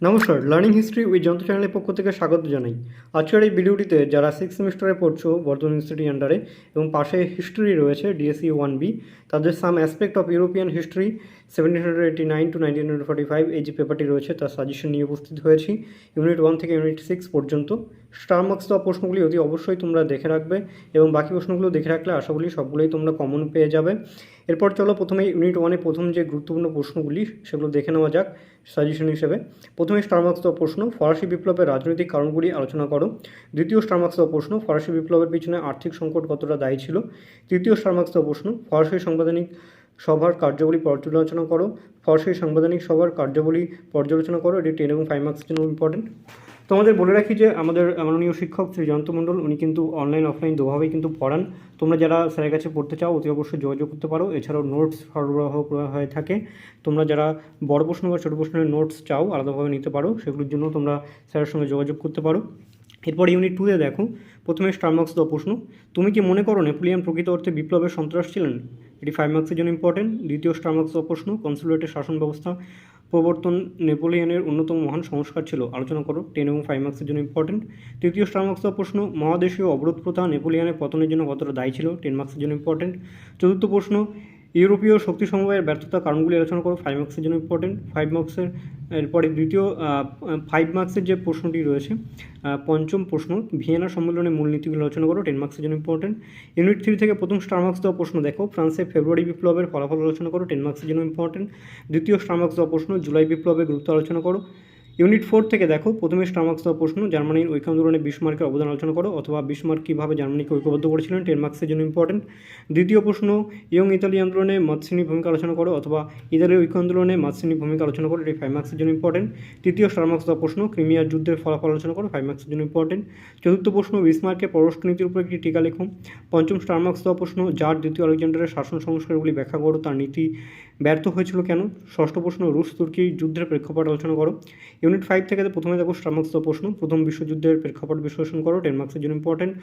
নমস্কার, learning history with যন্ত্র চ্যানেলের পক্ষ থেকে স্বাগত জানাই। আজকের এই ভিডিওটিতে যারা 6 সেমিস্টারে পড়ছো বর্ধমান ইউনিভার্সিটি আন্ডারে এবং পাশে হিস্ট্রি রয়েছে ডিএসসি 1B, তাদের some aspect of European history 1789 to 1945 এই যে পেপারটি রয়েছে তার সাজেশন নিয়ে উপস্থিত হয়েছি ইউনিট 1 থেকে ইউনিট 6 পর্যন্ত। স্টার মার্কস দেওয়া প্রশ্নগুলি অতি অবশ্যই তোমরা দেখে রাখবে এবং বাকি প্রশ্নগুলো দেখে রাখলে আশা করি সবগুলোই তোমরা কমন পেয়ে যাবে। এরপর চলো প্রথমে ইউনিট 1-এ প্রথম যে গুরুত্বপূর্ণ প্রশ্নগুলি সেগুলো দেখে নেওয়া যাক সাজেশন হিসেবে। প্রথমে স্টার মার্কস দেওয়া প্রশ্ন, ফরাসি বিপ্লবের রাজনৈতিক কারণগুলি আলোচনা করো। দ্বিতীয় স্টার মার্কস দেওয়া প্রশ্ন, ফরাসি বিপ্লবের পিছনে আর্থিক সংকট কতটা দায়ী ছিল। তৃতীয় স্টার মার্কস দেওয়া প্রশ্ন, ফরাসি সাংবিধানিক সভার কার্যাবলী পর্যালোচনা করো। ফরাসি সাংবিধানিক সভার কার্যাবলী পর্যালোচনা করো। এটি 10 এবং 5 মার্কসের জন্য ইম্পর্টেন্ট। তোমাদের বলে রাখি যে আমাদের মাননীয় শিক্ষক শ্রী জয়ন্ত মণ্ডল উনি কিন্তু অনলাইন অফলাইন দুভাবেই কিন্তু পড়ান। তোমরা যারা স্যারের কাছে পড়তে চাও অতি অবশ্যই যোগাযোগ করতে পারো। এছাড়াও নোটস সরবরাহ করা হয়ে থাকে। তোমরা যারা বড় প্রশ্ন বা ছোটো প্রশ্নের নোটস চাও আলাদাভাবে নিতে পারো, সেগুলোর জন্য তোমরা স্যারের সঙ্গে যোগাযোগ করতে পারো। এরপর ইউনিট 2-এ দেখো প্রথমে স্টার মার্কস দেওয়া প্রশ্ন, তুমি কি মনে করো নেপোলিয়ন প্রকৃত অর্থে বিপ্লবের সন্ত্রাস ছিলেন। এটি 5 মার্কসের জন্য ইম্পর্টেন্ট। দ্বিতীয় স্টার মার্কস দেওয়া প্রশ্ন, কনসুলেটের শাসন ব্যবস্থা প্রবর্তন নেপোলিয়নের অন্যতম মহান সংস্কার ছিল, আলোচনা করো। 10 এবং 5 মার্কসের জন্য ইম্পর্টেন্ট। তৃতীয় স্টার মার্কস দেওয়া প্রশ্ন, মহাদেশীয় অবরোধ প্রথা নেপোলিয়নের পতনের জন্য কতটা দায়ী ছিল। 10 মার্কসের জন্য ইম্পর্টেন্ট। চতুর্থ প্রশ্ন, ইউরোপীয় শক্তি সমবায়ের ব্যর্থতার কারণগুলি আলোচনা করো। 5 মার্কসের জন্য ইম্পর্টেন্ট। 5 মার্কসের এরপরে দ্বিতীয় 5 মার্কসের যে প্রশ্নটি রয়েছে পঞ্চম প্রশ্ন, ভিয়েনা সম্মেলনের মূলনীতিগুলো আলোচনা করো। 10 মার্কসের জন্য ইম্পর্টেন্ট। ইউনিট 3 থেকে প্রথম স্টার মার্কস দেওয়া প্রশ্ন দেখো, ফ্রান্সে ফেব্রুয়ারি বিপ্লবের ফলাফল আলোচনা করো। 10 মার্কসের জন্য ইম্পর্টেন্ট। দ্বিতীয় স্টার মার্কস দেওয়া প্রশ্ন, জুলাই বিপ্লবের গুরুত্ব আলোচনা করো। ইউনিট 4 থেকে দেখো প্রথমে স্টার মার্কস দেওয়া প্রশ্ন, জার্মানির ঐক্য আন্দোলনে বিসমার্কের অবদান আলোচনা করো অথবা বিসমার্ক কীভাবে জার্মানিকে ঐক্যবদ্ধ করেছিলেন। 10 মার্কসের জন্য ইম্পর্টেন্ট। দ্বিতীয় প্রশ্ন, ইয়ং ইতালি আন্দোলনে মাতসিনির ভূমিকা আলোচনা করো অথবা ইতালির ঐক্য আন্দোলনে মাতসিনির ভূমিকা আলোচনা করো। এটি 5 মার্কসের জন্য ইম্পর্টেন্ট। তৃতীয় স্টার মার্কস দেওয়া প্রশ্ন, ক্রিমিয়ার যুদ্ধের ফলাফল আলোচনা করো। 5 মার্কসের জন্য ইম্পর্টেন্ট। চতুর্থ প্রশ্ন, বিসমার্কের পররাষ্ট্রনীতির উপর একটি টিকা লেখো। পঞ্চম স্টার মার্কস দেওয়া প্রশ্ন, জার দ্বিতীয় আলেকজান্ডারের শাসন সংস্কারগুলি ব্যাখ্যা করো, তার নীতি ব্যর্থ হয়েছিল কেন। ষষ্ঠ প্রশ্ন, রুশ তুর্কি যুদ্ধের প্রেক্ষাপট আলোচনা করো। ইউনিট 5 থেকে প্রথমে দেখো স্টার মার্কস দেওয়া প্রশ্ন, প্রথম বিশ্বযুদ্ধের প্রেক্ষাপট বিশ্লেষণ করো। 10 মার্কসের জন্য ইম্পর্টেন্ট।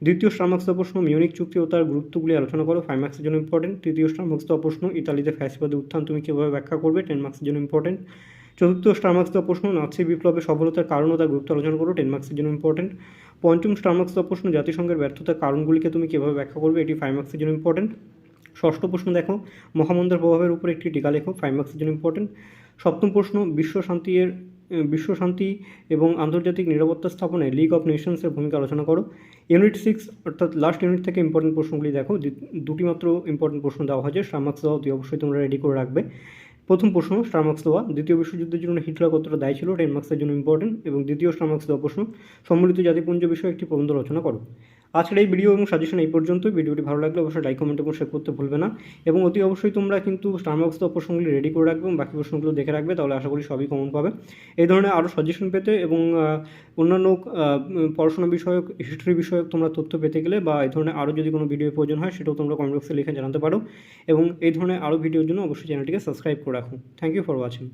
দ্বিতীয় স্টার মার্কস দেওয়া প্রশ্ন, মিউনিক চুক্তি ও তার গুরুত্বগুলি আলোচনা করো। 5 মার্কসের জন্য ইম্পর্টেন্ট। তৃতীয় স্টার মার্কস দেওয়া প্রশ্ন, ইতালিতে ফ্যাসিবাদের উত্থান তুমি কীভাবে ব্যাখ্যা করবে। 10 মার্কসের জন্য ইম্পর্টেন্ট। চতুর্থ স্টার মার্কস দেওয়া প্রশ্ন, নাৎসি বিপ্লবের সফলতার কারণ ও তার গুরুত্ব আলোচনা করো। 10 মার্কসের জন্য ইম্পর্টেন্ট। পঞ্চম স্টার মার্কস দেওয়া প্রশ্ন, জাতিসংঘের ব্যর্থতার কারণগুলিকে তুমি কীভাবে ব্যাখ্যা করবে। এটি 5 মার্কসের জন্য ইম্পর্টেন্ট। ষষ্ঠ প্রশ্ন দেখো, মহামন্দার প্রভাবের উপর একটি টিকা লেখো। 5 মার্কসের জন্য ইম্পর্টেন্ট। সপ্তম প্রশ্ন, বিশ্ব শান্তি এবং আন্তর্জাতিক নিরাপত্তা স্থাপনে লিগ অফ নেশনসের ভূমিকা আলোচনা করো। ইউনিট 6 অর্থাৎ লাস্ট ইউনিট থেকে ইম্পর্টেন্ট প্রশ্নগুলি দেখো। দুটি মাত্র ইম্পর্টেন্ট প্রশ্ন দেওয়া হয়েছে, স্টার মার্কস দেওয়া অতি অবশ্যই তোমরা রেডি করে রাখবে। প্রথম প্রশ্ন স্টার মার্কস দেওয়া, দ্বিতীয় বিশ্বযুদ্ধের জন্য হিটলার কতটা দায়ী ছিল। 10 মার্কসের জন্য ইম্পর্টেন্ট। এবং দ্বিতীয় স্টার মার্কস দেওয়া প্রশ্ন, সম্মিলিত জাতিপুঞ্জ বিষয়ে একটি প্রবন্ধ রচনা করো। আজকের এই ভিডিও এবং সাজেশন এই পর্যন্তই। ভিডিওটি ভালো লাগলে অবশ্যই লাইক, কমেন্ট এবং শেয়ার করতে ভুলবে না। এবং অতি অবশ্যই তোমরা কিন্তু স্টার মার্কস দেওয়া প্রশ্নগুলি রেডি করে রাখবে এবং বাকি প্রশ্নগুলো দেখে রাখবে, তাহলে আশা করি সবই কমন পাবে। এই ধরনের আরও সাজেশন পেতে এবং অন্যান্য পড়াশোনা বিষয়ক, হিস্ট্রি বিষয়ক তোমরা তথ্য পেতে গেলে বা এই ধরনের আরও যদি কোনো ভিডিও প্রয়োজন হয় সেটাও তোমরা কমেন্ট বক্সে লিখে জানাতে পারো। এবং এই ধরনের আরও ভিডিওর জন্য অবশ্যই চ্যানেলটিকে সাবস্ক্রাইব করে রাখো। Thank you for watching.